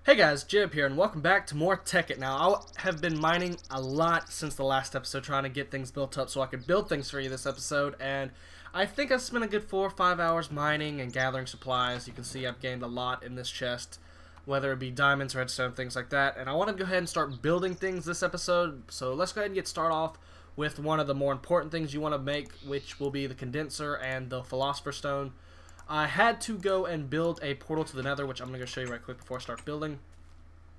Hey guys, Jib here, and welcome back to more Tekkit. Now, I have been mining a lot since the last episode, trying to get things built up so I could build things for you this episode, and I think I've spent a good 4 or 5 hours mining and gathering supplies. You can see I've gained a lot in this chest, whether it be diamonds, redstone, things like that, and I want to go ahead and start building things this episode, so let's go ahead and get started off with one of the more important things you want to make, which will be the condenser and the philosopher's stone. I had to go and build a portal to the nether, which I'm going to show you right quick before I start building.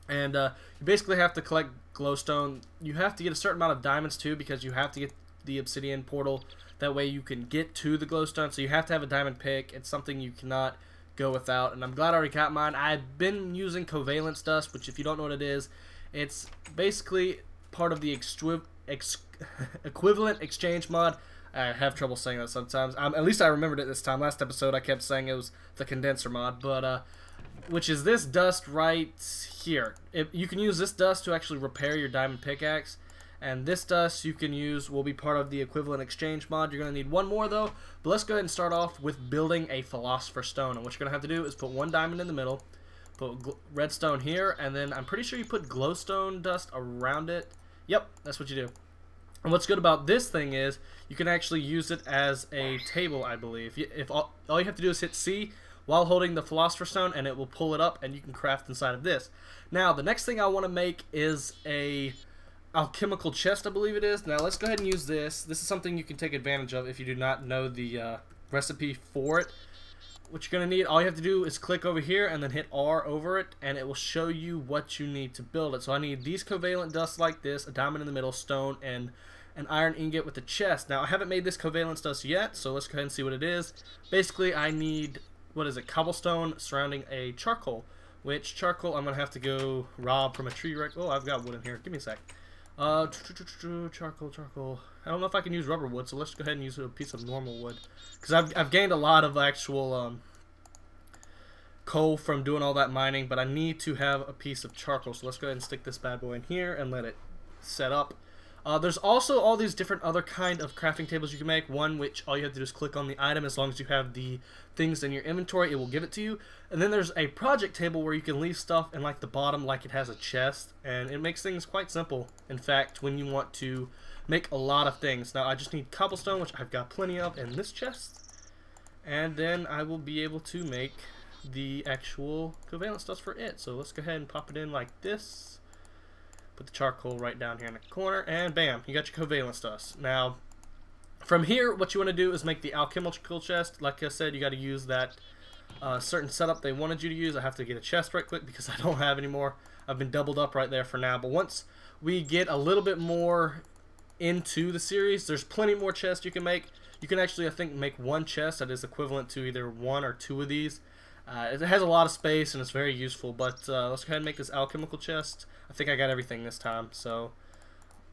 And you basically have to collect glowstone. You have to get a certain amount of diamonds too, because you have to get the obsidian portal. That way you can get to the glowstone. So you have to have a diamond pick. It's something you cannot go without. And I'm glad I already got mine. I've been using covalence dust, which if you don't know what it is, it's basically part of the equivalent exchange mod. I have trouble saying that sometimes. At least I remembered it this time. Last episode I kept saying it was the condenser mod, but which is this dust right here. You can use this dust to actually repair your diamond pickaxe, and this dust you can use will be part of the equivalent exchange mod. You're going to need one more though, but let's go ahead and start off with building a philosopher's stone. And what you're going to have to do is put one diamond in the middle, put redstone here, and then I'm pretty sure you put glowstone dust around it. Yep, that's what you do. And what's good about this thing is you can actually use it as a table, I believe. If all you have to do is hit C while holding the philosopher's stone, and it will pull it up, and you can craft inside of this. Now, the next thing I want to make is a alchemical chest, I believe it is. Now, let's go ahead and use this. This is something you can take advantage of if you do not know the recipe for it. What you're going to need, all you have to do is click over here and then hit R over it, and it will show you what you need to build it. So I need these covalent dust like this, a diamond in the middle, stone, and an iron ingot with a chest. Now, I haven't made this covalence dust yet, so let's go ahead and see what it is. Basically, I need, what is it, cobblestone surrounding a charcoal, which charcoal I'm going to have to go rob from a tree right. Oh, I've got wood in here. Give me a sec. Charcoal. I don't know if I can use rubber wood, so let's go ahead and use a piece of normal wood, because I've gained a lot of actual coal from doing all that mining, but I need to have a piece of charcoal. So let's go ahead and stick this bad boy in here and let it set up. There's also all these different other kind of crafting tables you can make. One which all you have to do is click on the item. As long as you have the things in your inventory, it will give it to you. And then there's a project table where you can leave stuff in like the bottom like it has a chest, and it makes things quite simple, in fact, when you want to make a lot of things. Now I just need cobblestone, which I've got plenty of in this chest, and then I will be able to make the actual covalence dust for it. So let's go ahead and pop it in like this. Put the charcoal right down here in the corner, and bam, you got your covalence dust. Now, from here, what you want to do is make the alchemical chest. Like I said, you got to use that certain setup they wanted you to use. I have to get a chest right quick because I don't have any more. I've been doubled up right there for now. But once we get a little bit more into the series, there's plenty more chests you can make. You can actually, I think, make one chest that is equivalent to either 1 or 2 of these. It has a lot of space and it's very useful, but let's go ahead and make this alchemical chest. I think I got everything this time, so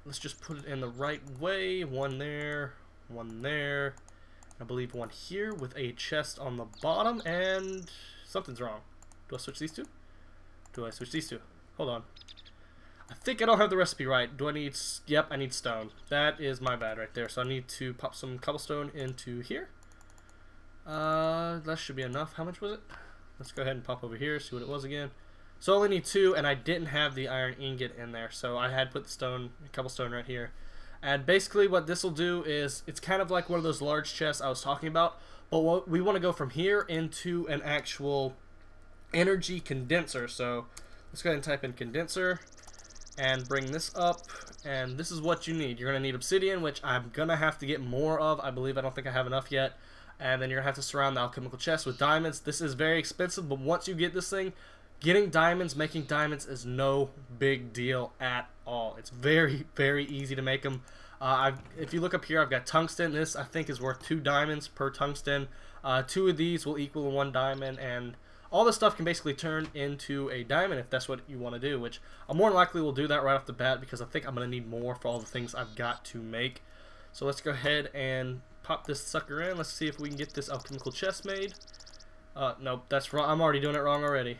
let's just put it in the right way. One there, I believe one here with a chest on the bottom, and something's wrong. Do I switch these two? Do I switch these two? Hold on. I think I don't have the recipe right. Do I need, yep, I need stone. That is my bad right there. So I need to pop some cobblestone into here. That should be enough. How much was it? Let's go ahead and pop over here, see what it was again. So I only need 2, and I didn't have the iron ingot in there, so I had put the stone, cobblestone right here. And basically what this will do is, it's kind of like one of those large chests I was talking about, but what we want to go from here into an actual energy condenser. So let's go ahead and type in condenser and bring this up, and this is what you need. You're going to need obsidian, which I'm going to have to get more of. I believe, I don't think I have enough yet. And then you're going to have to surround the alchemical chest with diamonds. This is very expensive, but once you get this thing, getting diamonds, making diamonds is no big deal at all. It's very, very easy to make them. If you look up here, I've got tungsten. This, I think, is worth 2 diamonds per tungsten. 2 of these will equal 1 diamond, and all this stuff can basically turn into a diamond if that's what you want to do, which I more than likely will do that right off the bat because I think I'm going to need more for all the things I've got to make. So let's go ahead and pop this sucker in. Let's see if we can get this alchemical chest made. Nope, that's wrong. I'm already doing it wrong already.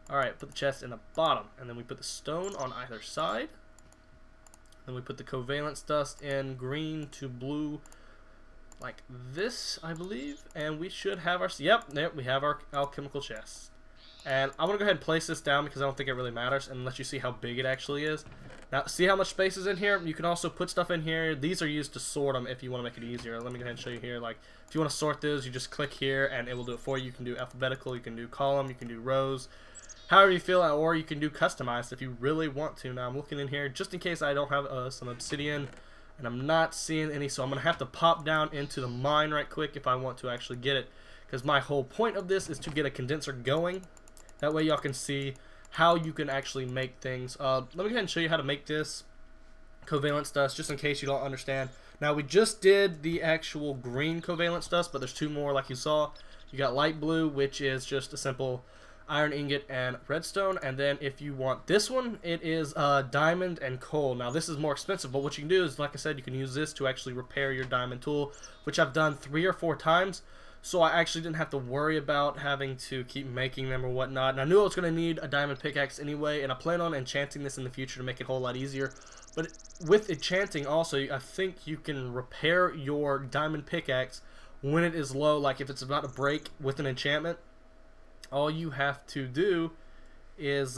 Alright, put the chest in the bottom, and then we put the stone on either side. Then we put the covalence dust in green to blue like this, I believe, and we should have our, yep, there we have our alchemical chest. And I'm going to go ahead and place this down because I don't think it really matters and let you see how big it actually is. Now, see how much space is in here? You can also put stuff in here. These are used to sort them if you want to make it easier. Let me go ahead and show you here. Like, if you want to sort those, you just click here and it will do it for you. You can do alphabetical, you can do column, you can do rows, however you feel, or you can do customized if you really want to. Now, I'm looking in here just in case I don't have some obsidian, and I'm not seeing any, so I'm going to have to pop down into the mine right quick if I want to actually get it, because my whole point of this is to get a condenser going. That way y'all can see how you can actually make things. Let me go ahead and show you how to make this covalence dust, just in case you don't understand. Now, we just did the actual green covalence dust, but there's two more like you saw. You got light blue, which is just a simple iron ingot and redstone, and then if you want this one, it is diamond and coal. Now, this is more expensive, but what you can do is, like I said, you can use this to actually repair your diamond tool, which I've done 3 or 4 times. So I actually didn't have to worry about having to keep making them or whatnot. And I knew I was going to need a diamond pickaxe anyway, and I plan on enchanting this in the future to make it a whole lot easier. But with enchanting also, I think you can repair your diamond pickaxe when it is low. Like if it's about to break with an enchantment, all you have to do is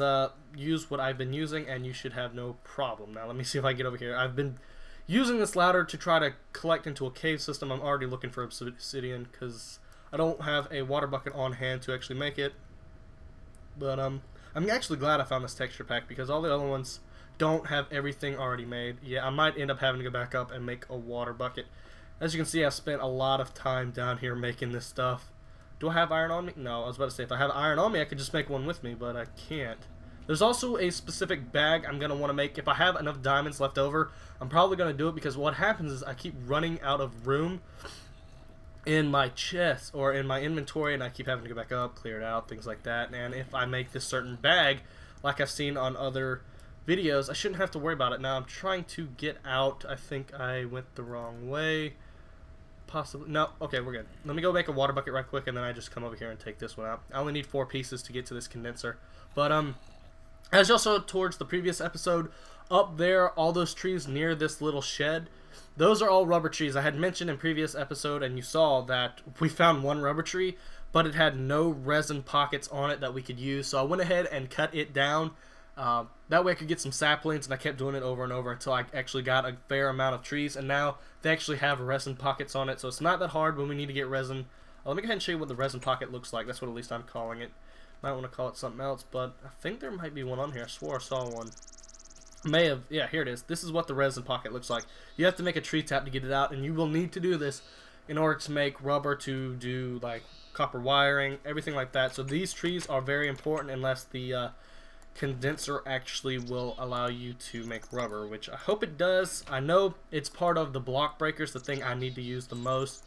use what I've been using, and you should have no problem. Now let me see if I get over here. I've been using this ladder to try to collect into a cave system. I'm already looking for obsidian because I don't have a water bucket on hand to actually make it. But I'm actually glad I found this texture pack because all the other ones don't have everything already made. Yeah, I might end up having to go back up and make a water bucket. As you can see, I spent a lot of time down here making this stuff. Do I have iron on me? No, I was about to say if I have iron on me, I could just make one with me, but I can't. There's also a specific bag I'm going to want to make. If I have enough diamonds left over, I'm probably going to do it because what happens is I keep running out of room in my chest or in my inventory, and I keep having to go back up, clear it out, things like that. And if I make this certain bag, like I've seen on other videos, I shouldn't have to worry about it. Now I'm trying to get out. I think I went the wrong way. Possibly. No. Okay, we're good. Let me go make a water bucket right quick, and then I just come over here and take this one out. I only need 4 pieces to get to this condenser. But, as you saw towards the previous episode, up there, all those trees near this little shed, those are all rubber trees. I had mentioned in previous episode, and you saw that we found one rubber tree, but it had no resin pockets on it that we could use. So I went ahead and cut it down. That way I could get some saplings, and I kept doing it over and over until I actually got a fair amount of trees, and now they actually have resin pockets on it, so it's not that hard when we need to get resin. Let me go ahead and show you what the resin pocket looks like. That's what at least I'm calling it. Might want to call it something else, but I think there might be one on here. I swore I saw one. May have. Yeah, here it is. This is what the resin pocket looks like. You have to make a tree tap to get it out, and you will need to do this in order to make rubber to do like copper wiring, everything like that. So these trees are very important unless the condenser actually will allow you to make rubber, which I hope it does. I know it's part of the block breakers, the thing I need to use the most.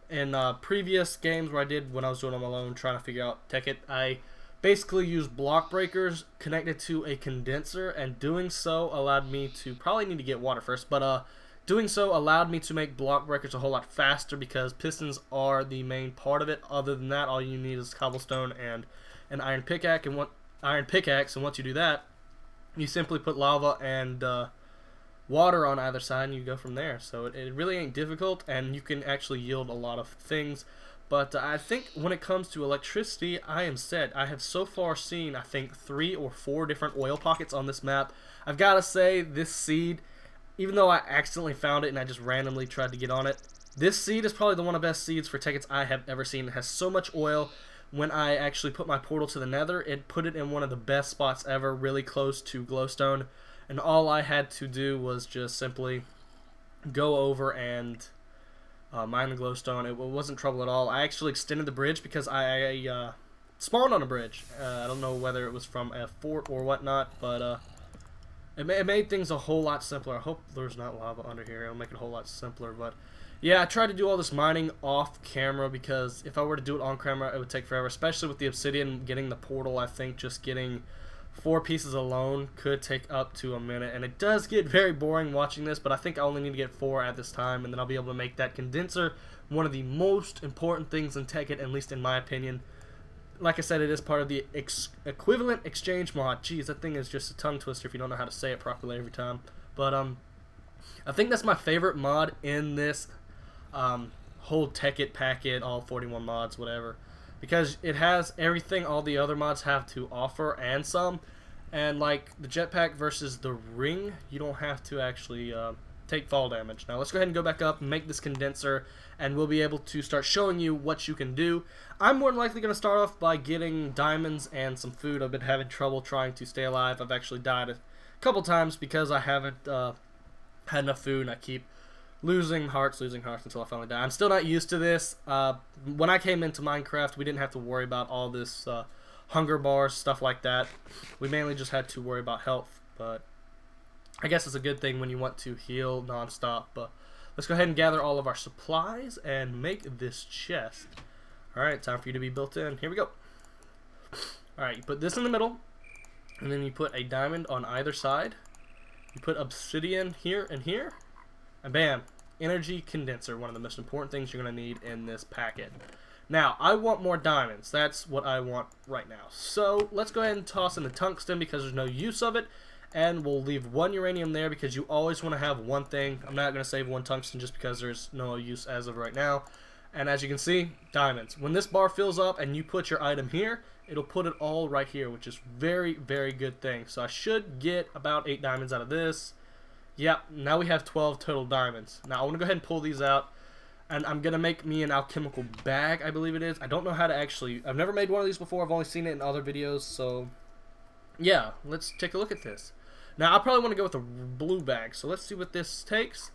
In previous games where I did when I was doing them alone, trying to figure out Tekkit, I basically used block breakers connected to a condenser, and doing so allowed me to, probably need to get water first, but doing so allowed me to make block breakers a whole lot faster because pistons are the main part of it. Other than that, all you need is cobblestone and an iron pickaxe, and once you do that, you simply put lava and water on either side, and you go from there. So it really ain't difficult, and you can actually yield a lot of things. But I think when it comes to electricity, I am set. I have so far seen, I think, 3 or 4 different oil pockets on this map. I've got to say, this seed, even though I accidentally found it and I just randomly tried to get on it, this seed is probably one of the best seeds for Tekkits I have ever seen. It has so much oil. When I actually put my portal to the nether, it put it in one of the best spots ever, really close to glowstone. And all I had to do was just simply go over and mine the glowstone. It wasn't trouble at all. I actually extended the bridge because I spawned on a bridge. I don't know whether it was from a fort or whatnot, but it made things a whole lot simpler. I hope there's not lava under here. It'll make it a whole lot simpler. But yeah, I tried to do all this mining off camera because if I were to do it on camera, it would take forever, especially with the obsidian. Getting the portal, I think just getting 4 pieces alone could take up to a minute, and it does get very boring watching this, but I think I only need to get 4 at this time, and then I'll be able to make that condenser one of the most important things in Tekkit, at least in my opinion. Like I said, it is part of the equivalent exchange mod. Jeez, that thing is just a tongue twister if you don't know how to say it properly every time. But I think that's my favorite mod in this whole Tekkit packet, all 41 mods, whatever. because it has everything all the other mods have to offer and some. And like the jetpack versus the ring, you don't have to actually take fall damage. Now let's go ahead and go back up and make this condenser, and we'll be able to start showing you what you can do. I'm more than likely going to start off by getting diamonds and some food. I've been having trouble trying to stay alive. I've actually died a couple times because I haven't had enough food, and I keep losing hearts until I finally die. I'm still not used to this. When I came into Minecraft, we didn't have to worry about all this hunger bars, stuff like that. We mainly just had to worry about health, but I guess it's a good thing when you want to heal non-stop. But let's go ahead and gather all of our supplies and make this chest. Alright, time for you to be built in. Here we go. Alright, you put this in the middle, and then you put a diamond on either side. You put obsidian here and here, and bam, energy condenser, one of the most important things you're going to need in this packet. Now, I want more diamonds. That's what I want right now. So, let's go ahead and toss in the tungsten because there's no use of it. And we'll leave one uranium there because you always want to have one thing. I'm not going to save one tungsten just because there's no use as of right now. And as you can see, diamonds. When this bar fills up and you put your item here, it'll put it all right here, which is very, very good thing. So I should get about 8 diamonds out of this. Yep, now we have 12 total diamonds. Now I want to go ahead and pull these out. And I'm going to make me an alchemical bag, I believe it is. I don't know how to actually... I've never made one of these before. I've only seen it in other videos. So, yeah, let's take a look at this. Now, I probably want to go with a blue bag. So let's see what this takes.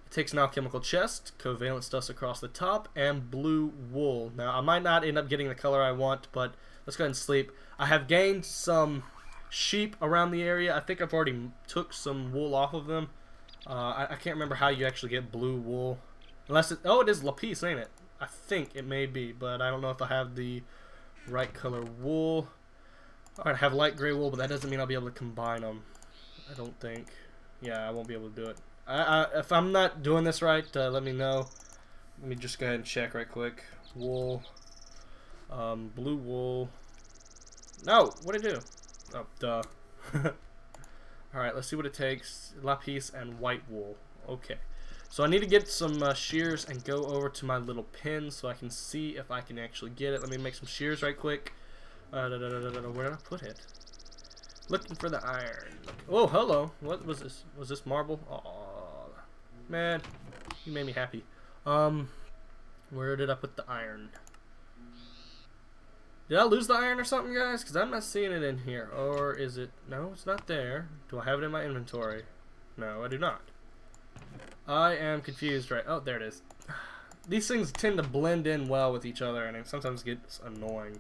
It takes an alchemical chest, covalent dust across the top, and blue wool. Now, I might not end up getting the color I want, but let's go ahead and sleep. I have gained some sheep around the area. I think I've already took some wool off of them. I can't remember how you actually get blue wool. Unless it... Oh, it is lapis, ain't it? I think it may be, but I don't know if I have the right color wool. Alright, I have light gray wool, but that doesn't mean I'll be able to combine them. I don't think. Yeah, I won't be able to do it. If I'm not doing this right, let me know. Let me just go ahead and check right quick. Wool. Blue wool. No! What'd I do? Oh, duh. Alright, let's see what it takes. Lapis and white wool. Okay. So I need to get some shears and go over to my little pin so I can see if I can actually get it. Let me make some shears right quick. Where did I put it? Looking for the iron. Oh, hello. What was this? Was this marble? Oh, man. You made me happy. Where did I put the iron? Did I lose the iron or something, guys? Because I'm not seeing it in here. Or is it? No, it's not there. Do I have it in my inventory? No, I do not. I am confused, right? Oh, there it is. These things tend to blend in well with each other, and it sometimes gets annoying.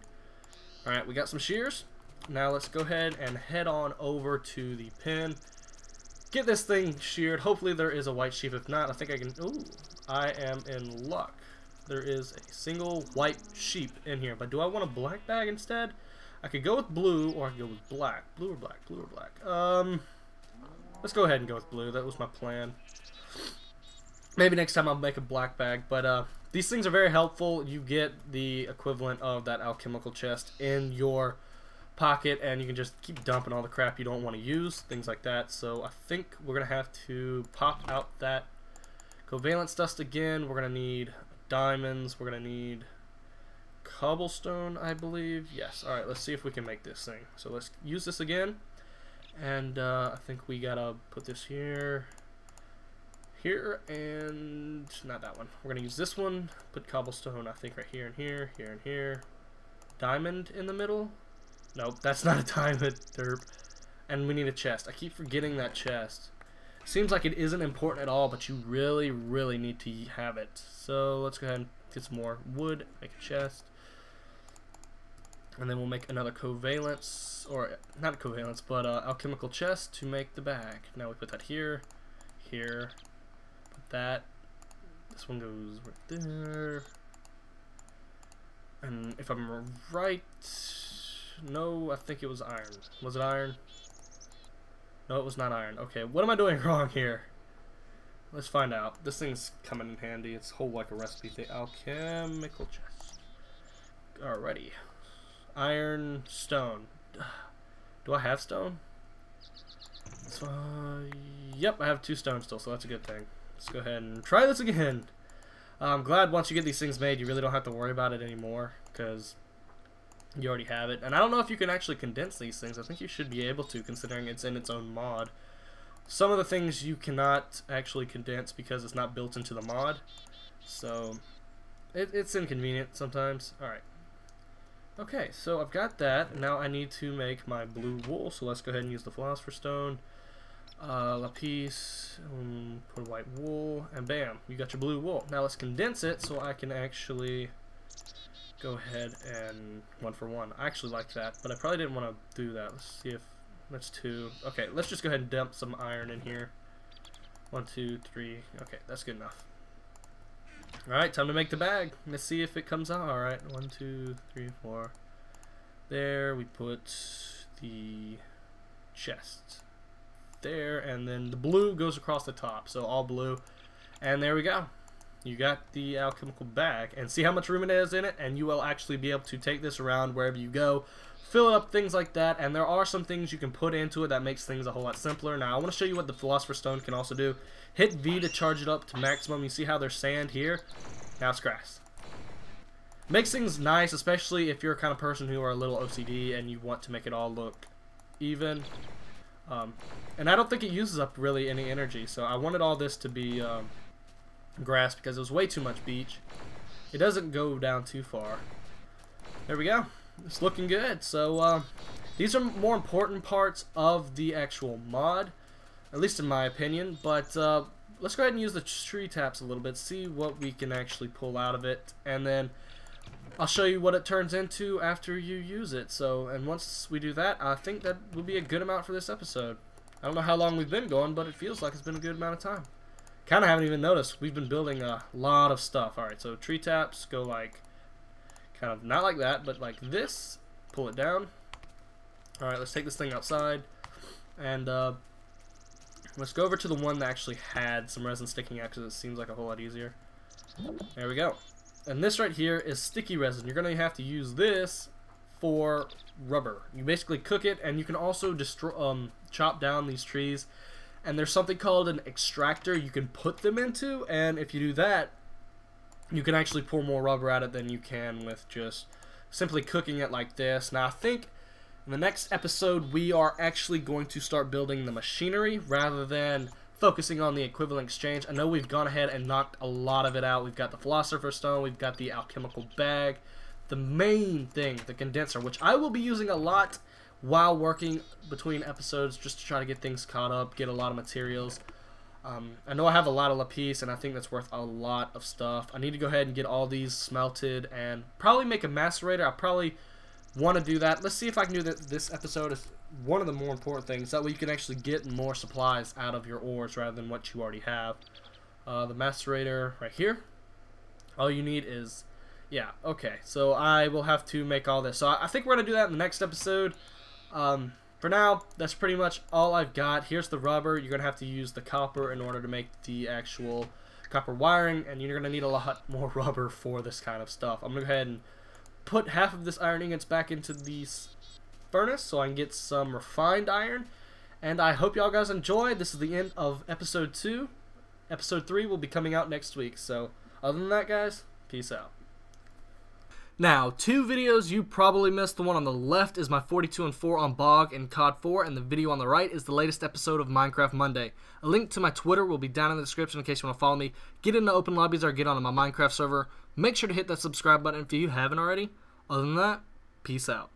Alright, we got some shears. Now let's go ahead and head on over to the pen. Get this thing sheared. Hopefully there is a white sheep. If not, I think I can... Ooh, I am in luck. There is a single white sheep in here. But do I want a black bag instead? I could go with blue, or I could go with black. Blue or black? Blue or black? Let's go ahead and go with blue. That was my plan. Maybe next time I'll make a black bag. But these things are very helpful. You get the equivalent of that alchemical chest in your pocket, and you can just keep dumping all the crap you don't want to use, things like that. So I think we're gonna have to pop out that covalent dust again. We're gonna need diamonds. We're gonna need cobblestone, I believe. Yes. All right. Let's see if we can make this thing. So let's use this again, and I think we gotta put this here, and not that one. We're gonna use this one. Put cobblestone, I think, right here and here, here and here. Diamond in the middle. Nope, that's not a diamond, derp. And we need a chest. I keep forgetting that chest. Seems like it isn't important at all, but you really, really need to have it. So let's go ahead and get some more wood, make a chest. And then we'll make another covalence, or not covalence, but alchemical chest to make the bag. Now we put that here, here, put that. This one goes right there. And if I'm right... No, I think it was iron. Was it iron? No, it was not iron. Okay, what am I doing wrong here? Let's find out. This thing's coming in handy. It's whole like a recipe thing. Alchemical chest. Alrighty. Iron, stone. Do I have stone? Yep, I have 2 stones still, so that's a good thing. Let's go ahead and try this again. I'm glad once you get these things made, you really don't have to worry about it anymore, because you already have it. And I don't know if you can actually condense these things. I think you should be able to, considering it's in its own mod. Some of the things you cannot actually condense because it's not built into the mod. So it's inconvenient sometimes. Alright. Okay, so I've got that. Now I need to make my blue wool. So let's go ahead and use the Philosopher's Stone. Lapis, put white wool, and bam, you got your blue wool. Now let's condense it so I can actually go ahead and 1 for 1. I actually like that, but I probably didn't want to do that. Let's see if that's 2. Okay, let's just go ahead and dump some iron in here. 1, 2, 3. Okay, that's good enough. Alright, time to make the bag. Let's see if it comes out. Alright, 1, 2, 3, 4. There, we put the chest there, and then the blue goes across the top, so all blue. And there we go. You got the alchemical bag, and see how much room it is in it, and you will actually be able to take this around wherever you go, fill it up, things like that. And there are some things you can put into it that makes things a whole lot simpler. Now I want to show you what the Philosopher's Stone can also do. Hit V to charge it up to maximum. You see how there's sand here? Now it's grass. Makes things nice, especially if you're a kind of person who are a little OCD and you want to make it all look even. And I don't think it uses up really any energy, so I wanted all this to be grass because it was way too much beach. It doesn't go down too far. There we go. It's looking good. So these are more important parts of the actual mod, at least in my opinion. But let's go ahead and use the tree taps a little bit, see what we can actually pull out of it, and then I'll show you what it turns into after you use it. So, and once we do that, I think that will be a good amount for this episode. I don't know how long we've been going, but it feels like it's been a good amount of time. Kind of haven't even noticed. We've been building a lot of stuff. Alright, so tree taps go like, kind of not like that, but like this. Pull it down. Alright, let's take this thing outside. And let's go over to the one that actually had some resin sticking out because it seems like a whole lot easier. There we go. And this right here is sticky resin. You're going to have to use this for rubber. You basically cook it, and you can also destroy, chop down these trees. And there's something called an extractor you can put them into, and if you do that, you can actually pour more rubber at it than you can with just simply cooking it like this. Now I think in the next episode we are actually going to start building the machinery rather than focusing on the equivalent exchange. I know we've gone ahead and knocked a lot of it out. We've got the Philosopher's Stone, we've got the alchemical bag, the main thing, the condenser, which I will be using a lot while working between episodes just to try to get things caught up, get a lot of materials. I know I have a lot of lapis, and I think that's worth a lot of stuff. I need to go ahead and get all these smelted and probably make a macerator. I probably want to do that. Let's see if I can do that. This episode is one of the more important things. That way you can actually get more supplies out of your ores rather than what you already have. The macerator right here. All you need is, yeah, okay. So I will have to make all this. So I think we're going to do that in the next episode. For now, that's pretty much all I've got. Here's the rubber. You're going to have to use the copper in order to make the actual copper wiring, and you're going to need a lot more rubber for this kind of stuff. I'm going to go ahead and put half of this iron ingots back into the furnace so I can get some refined iron. And I hope y'all guys enjoyed. This is the end of episode 2. Episode 3 will be coming out next week. So other than that, guys, peace out. Now, 2 videos you probably missed. The one on the left is my 42 and 4 on Bog and COD 4, and the video on the right is the latest episode of Minecraft Monday. A link to my Twitter will be down in the description in case you want to follow me. Get into open lobbies or get onto my Minecraft server. Make sure to hit that subscribe button if you haven't already. Other than that, peace out.